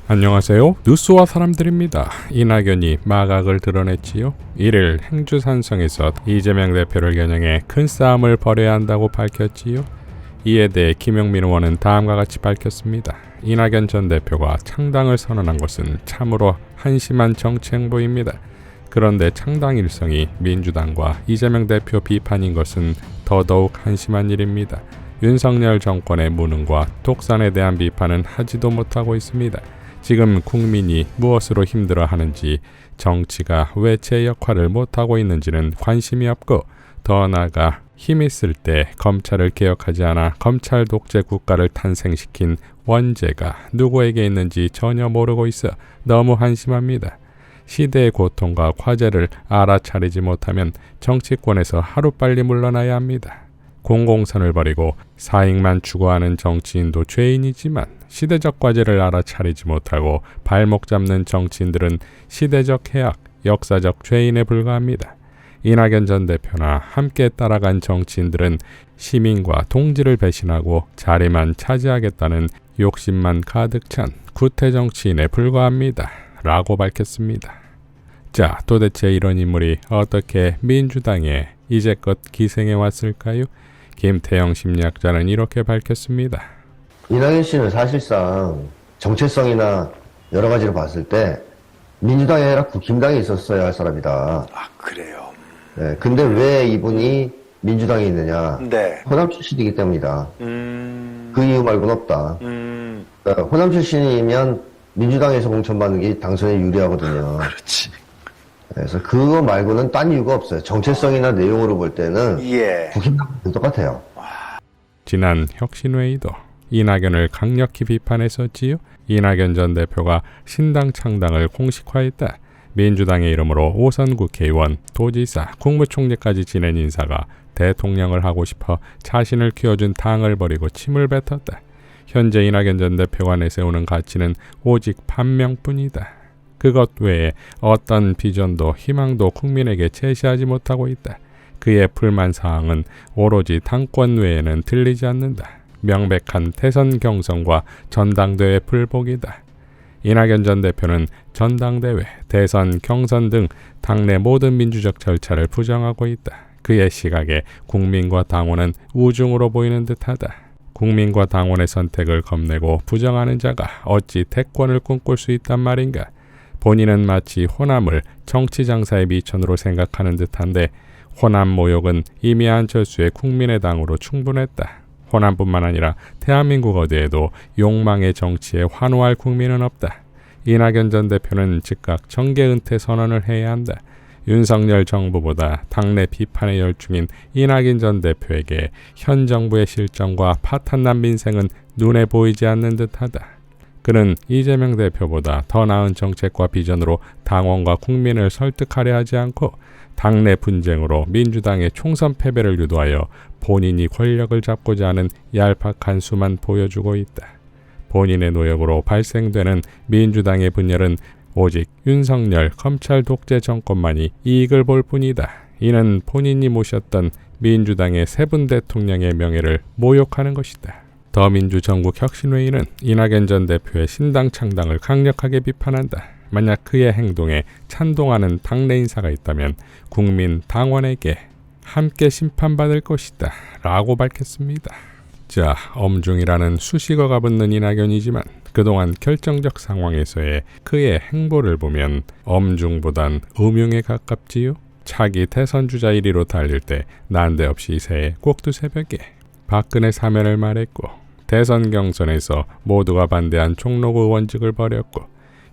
안녕하세요. 뉴스와 사람들입니다. 이낙연이 마각을 드러냈지요. 1일 행주산성에서 이재명 대표를 겨냥해 큰 싸움을 벌여야 한다고 밝혔지요. 이에 대해 김영민 의원은 다음과 같이 밝혔습니다. 이낙연 전 대표가 창당을 선언한 것은 참으로 한심한 정치 행보입니다. 그런데 창당 일성이 민주당과 이재명 대표 비판인 것은 더더욱 한심한 일입니다. 윤석열 정권의 무능과 독산에 대한 비판은 하지도 못하고 있습니다. 지금 국민이 무엇으로 힘들어하는지, 정치가 왜 제 역할을 못하고 있는지는 관심이 없고, 더 나아가 힘 있을 때 검찰을 개혁하지 않아 검찰 독재 국가를 탄생시킨 원죄가 누구에게 있는지 전혀 모르고 있어 너무 한심합니다. 시대의 고통과 과제를 알아차리지 못하면 정치권에서 하루빨리 물러나야 합니다. 공공선을 버리고 사익만 추구하는 정치인도 죄인이지만 시대적 과제를 알아차리지 못하고 발목 잡는 정치인들은 시대적 해악, 역사적 죄인에 불과합니다. 이낙연 전 대표나 함께 따라간 정치인들은 시민과 동지를 배신하고 자리만 차지하겠다는 욕심만 가득 찬 구태 정치인에 불과합니다. 라고 밝혔습니다. 자, 도대체 이런 인물이 어떻게 민주당에 이제껏 기생해 왔을까요? 김태형 심리학자는 이렇게 밝혔습니다. 이낙연 씨는 사실상 정체성이나 여러 가지로 봤을 때 민주당이 아니라 국힘당에 있었어야 할 사람이다. 아, 그래요? 네, 근데 왜 이분이 민주당에 있느냐? 네. 호남 출신이기 때문이다. 그 이유 말고는 없다. 그러니까 호남 출신이면 민주당에서 공천받는 게 당선에 유리하거든요. 그렇지. 그래서 그거 말고는 딴 이유가 없어요. 정체성이나 내용으로 볼 때는 예. 국힘당은 똑같아요. 지난 혁신회의도 이낙연을 강력히 비판했었지요. 이낙연 전 대표가 신당 창당을 공식화했다. 민주당의 이름으로 5선 국회의원, 도지사, 국무총리까지 지낸 인사가 대통령을 하고 싶어 자신을 키워준 당을 버리고 침을 뱉었다. 현재 이낙연 전 대표가 내세우는 가치는 오직 반명뿐이다. 그것 외에 어떤 비전도 희망도 국민에게 제시하지 못하고 있다. 그의 불만사항은 오로지 당권 외에는 들리지 않는다. 명백한 대선 경선과 전당대회 불복이다. 이낙연 전 대표는 전당대회, 대선, 경선 등 당내 모든 민주적 절차를 부정하고 있다. 그의 시각에 국민과 당원은 우중으로 보이는 듯하다. 국민과 당원의 선택을 겁내고 부정하는 자가 어찌 대권을 꿈꿀 수 있단 말인가. 본인은 마치 호남을 정치장사의 미천으로 생각하는 듯한데 호남 모욕은 이미 안철수의 국민의당으로 충분했다. 호남뿐만 아니라 대한민국 어디에도 욕망의 정치에 환호할 국민은 없다. 이낙연 전 대표는 즉각 정계 은퇴 선언을 해야 한다. 윤석열 정부보다 당내 비판에 열중인 이낙연 전 대표에게 현 정부의 실정과 파탄난 민생은 눈에 보이지 않는 듯하다. 그는 이재명 대표보다 더 나은 정책과 비전으로 당원과 국민을 설득하려 하지 않고 당내 분쟁으로 민주당의 총선 패배를 유도하여 본인이 권력을 잡고자 하는 얄팍한 수만 보여주고 있다. 본인의 노력으로 발생되는 민주당의 분열은 오직 윤석열 검찰 독재 정권만이 이익을 볼 뿐이다. 이는 본인이 모셨던 민주당의 세 분 대통령의 명예를 모욕하는 것이다. 더민주전국 혁신회의는 이낙연 전 대표의 신당 창당을 강력하게 비판한다. 만약 그의 행동에 찬동하는 당내 인사가 있다면 국민 당원에게 함께 심판받을 것이다. 라고 밝혔습니다. 자, 엄중이라는 수식어가 붙는 이낙연이지만 그동안 결정적 상황에서의 그의 행보를 보면 엄중보단 음흉에 가깝지요. 차기 대선주자 1위로 달릴 때 난데없이 새해 꼭두 새벽에 박근혜 사면을 말했고 대선 경선에서 모두가 반대한 종로 의원직을 버렸고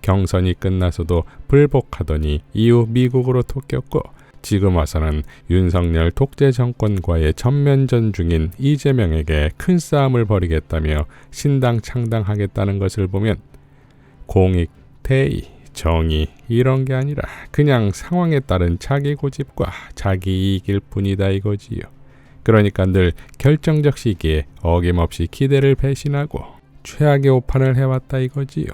경선이 끝나서도 불복하더니 이후 미국으로 토꼈고 지금 와서는 윤석열 독재 정권과의 전면전 중인 이재명에게 큰 싸움을 벌이겠다며 신당 창당하겠다는 것을 보면 공익, 대의, 정의 이런 게 아니라 그냥 상황에 따른 자기 고집과 자기 이익일 뿐이다 이거지요. 그러니까 늘 결정적 시기에 어김없이 기대를 배신하고 최악의 오판을 해왔다 이거지요.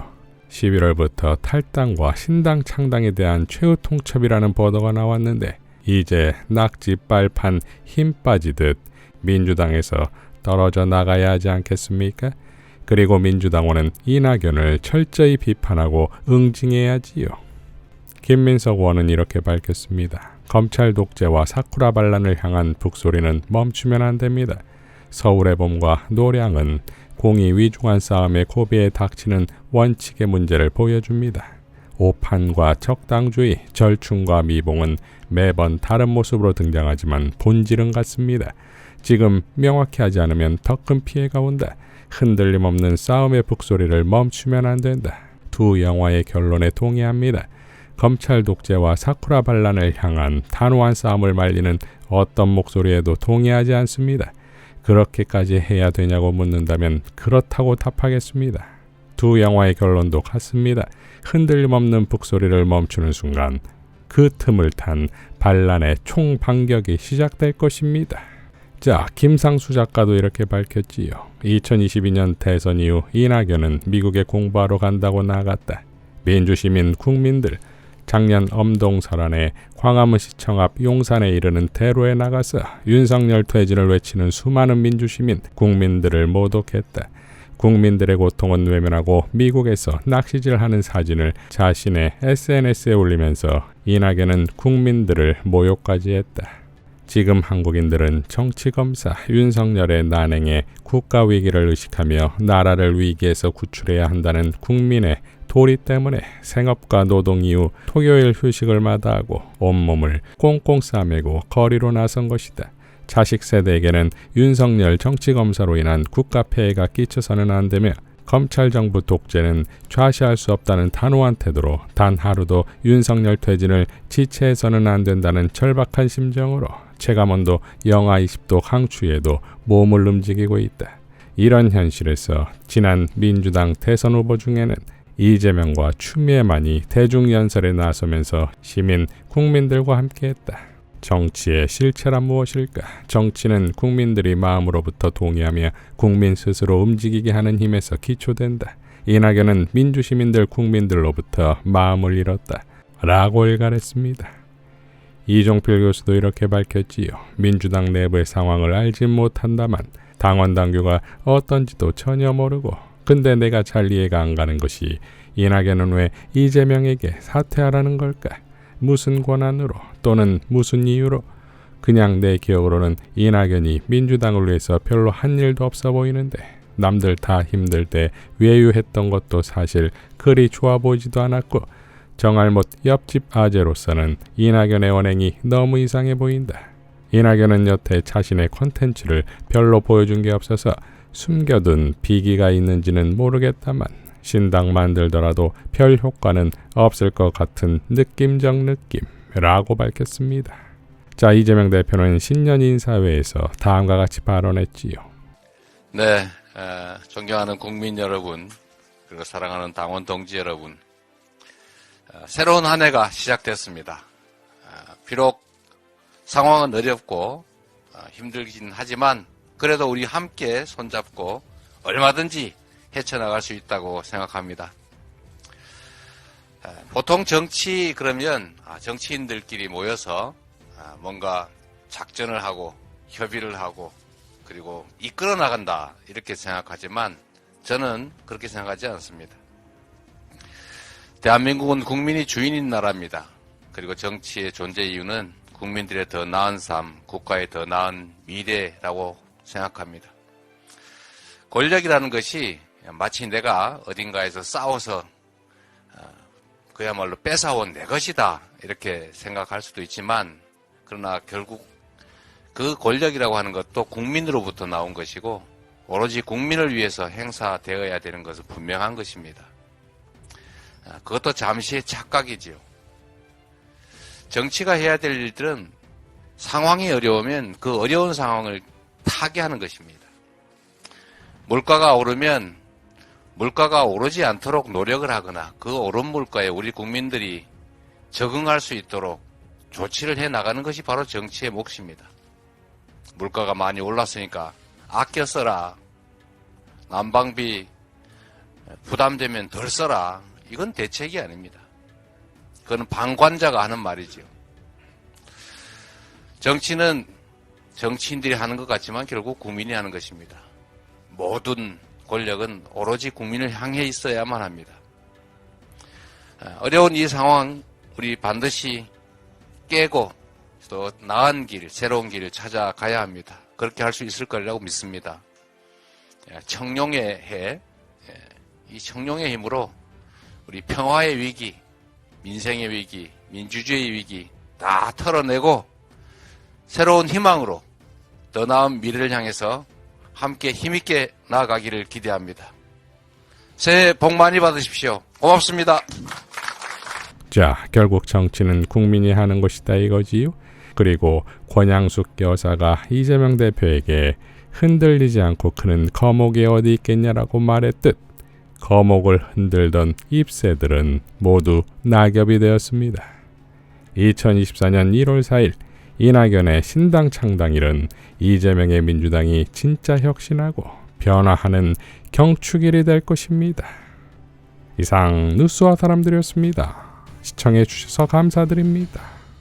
11월부터 탈당과 신당 창당에 대한 최후 통첩이라는 보도가 나왔는데 이제 낙지 빨판 힘 빠지듯 민주당에서 떨어져 나가야 하지 않겠습니까? 그리고 민주당원은 이낙연을 철저히 비판하고 응징해야지요. 김민석 의원은 이렇게 밝혔습니다. 검찰 독재와 사쿠라 반란을 향한 북소리는 멈추면 안 됩니다. 서울의 봄과 노량은 공이 위중한 싸움의 고비에 닥치는 원칙의 문제를 보여줍니다. 오판과 적당주의, 절충과 미봉은 매번 다른 모습으로 등장하지만 본질은 같습니다. 지금 명확히 하지 않으면 더 큰 피해가 온다. 흔들림 없는 싸움의 북소리를 멈추면 안 된다. 두 영화의 결론에 동의합니다. 검찰 독재와 사쿠라 반란을 향한 단호한 싸움을 말리는 어떤 목소리에도 동의하지 않습니다. 그렇게까지 해야 되냐고 묻는다면 그렇다고 답하겠습니다. 두 영화의 결론도 같습니다. 흔들림 없는 북소리를 멈추는 순간 그 틈을 탄 반란의 총반격이 시작될 것입니다. 자, 김상수 작가도 이렇게 밝혔지요. 2022년 대선 이후 이낙연은 미국에 공부하러 간다고 나갔다. 민주시민 국민들, 작년 엄동설안에 광화문시청 앞 용산에 이르는 대로에 나가서 윤석열 퇴진을 외치는 수많은 민주시민, 국민들을 모독했다. 국민들의 고통은 외면하고 미국에서 낚시질하는 사진을 자신의 SNS에 올리면서 이낙연은 국민들을 모욕까지 했다. 지금 한국인들은 정치검사 윤석열의 난행에 국가위기를 의식하며 나라를 위기에서 구출해야 한다는 국민의 도리 때문에 생업과 노동 이후 토요일 휴식을 마다하고 온몸을 꽁꽁 싸매고 거리로 나선 것이다. 자식 세대에게는 윤석열 정치검사로 인한 국가 폐해가 끼쳐서는 안 되며 검찰 정부 독재는 좌시할 수 없다는 단호한 태도로 단 하루도 윤석열 퇴진을 지체해서는 안 된다는 절박한 심정으로 체감온도 영하 20도 강추위에도 몸을 움직이고 있다. 이런 현실에서 지난 민주당 대선 후보 중에는 이재명과 추미애만이 대중연설에 나서면서 시민, 국민들과 함께했다. 정치의 실체란 무엇일까? 정치는 국민들이 마음으로부터 동의하며 국민 스스로 움직이게 하는 힘에서 기초된다. 이낙연은 민주시민들 국민들로부터 마음을 잃었다. 라고 일갈했습니다. 이종필 교수도 이렇게 밝혔지요. 민주당 내부의 상황을 알지 못한다만 당원 당규가 어떤지도 전혀 모르고 근데 내가 잘 이해가 안 가는 것이 이낙연은 왜 이재명에게 사퇴하라는 걸까? 무슨 권한으로 또는 무슨 이유로? 그냥 내 기억으로는 이낙연이 민주당을 위해서 별로 한 일도 없어 보이는데 남들 다 힘들 때 외유했던 것도 사실 그리 좋아 보이지도 않았고 정알못 옆집 아재로서는 이낙연의 언행이 너무 이상해 보인다. 이낙연은 여태 자신의 콘텐츠를 별로 보여준 게 없어서 숨겨둔 비기가 있는지는 모르겠다만 신당 만들더라도 별 효과는 없을 것 같은 느낌적 느낌이라고 밝혔습니다. 자, 이재명 대표는 신년 인사회에서 다음과 같이 발언했지요. 네, 존경하는 국민 여러분, 그리고 사랑하는 당원 동지 여러분, 새로운 한 해가 시작됐습니다. 비록 상황은 어렵고 힘들긴 하지만 그래도 우리 함께 손잡고 얼마든지 헤쳐나갈 수 있다고 생각합니다. 보통 정치 그러면 정치인들끼리 모여서 뭔가 작전을 하고 협의를 하고 그리고 이끌어 나간다 이렇게 생각하지만 저는 그렇게 생각하지 않습니다. 대한민국은 국민이 주인인 나라입니다. 그리고 정치의 존재 이유는 국민들의 더 나은 삶, 국가의 더 나은 미래라고 생각합니다. 권력이라는 것이 마치 내가 어딘가에서 싸워서 그야말로 뺏어온 내 것이다 이렇게 생각할 수도 있지만 그러나 결국 그 권력이라고 하는 것도 국민으로부터 나온 것이고 오로지 국민을 위해서 행사되어야 되는 것은 분명한 것입니다. 그것도 잠시의 착각이지요. 정치가 해야 될 일들은 상황이 어려우면 그 어려운 상황을 타개하는 것입니다. 물가가 오르면 물가가 오르지 않도록 노력을 하거나 그 오른 물가에 우리 국민들이 적응할 수 있도록 조치를 해 나가는 것이 바로 정치의 몫입니다. 물가가 많이 올랐으니까 아껴 써라. 난방비 부담되면 덜 써라. 이건 대책이 아닙니다. 그건 방관자가 하는 말이지요. 정치는 정치인들이 하는 것 같지만 결국 국민이 하는 것입니다. 모든 권력은 오로지 국민을 향해 있어야만 합니다. 어려운 이 상황 우리 반드시 깨고 또 나은 길, 새로운 길을 찾아가야 합니다. 그렇게 할 수 있을 거라고 믿습니다. 청룡의 해, 이 청룡의 힘으로 우리 평화의 위기, 민생의 위기, 민주주의의 위기 다 털어내고 새로운 희망으로 더 나은 미래를 향해서 함께 힘있게 나아가기를 기대합니다. 새해 복 많이 받으십시오. 고맙습니다. 자, 결국 정치는 국민이 하는 것이다 이거지요. 그리고 권양숙 여사가 이재명 대표에게 흔들리지 않고 크는 거목이 어디 있겠냐라고 말했듯 거목을 흔들던 잎새들은 모두 낙엽이 되었습니다. 2024년 1월 4일 이낙연의 신당 창당일은 이재명의 민주당이 진짜 혁신하고 변화하는 경축일이 될 것입니다. 이상 뉴스와 사람들이었습니다. 시청해 주셔서 감사드립니다.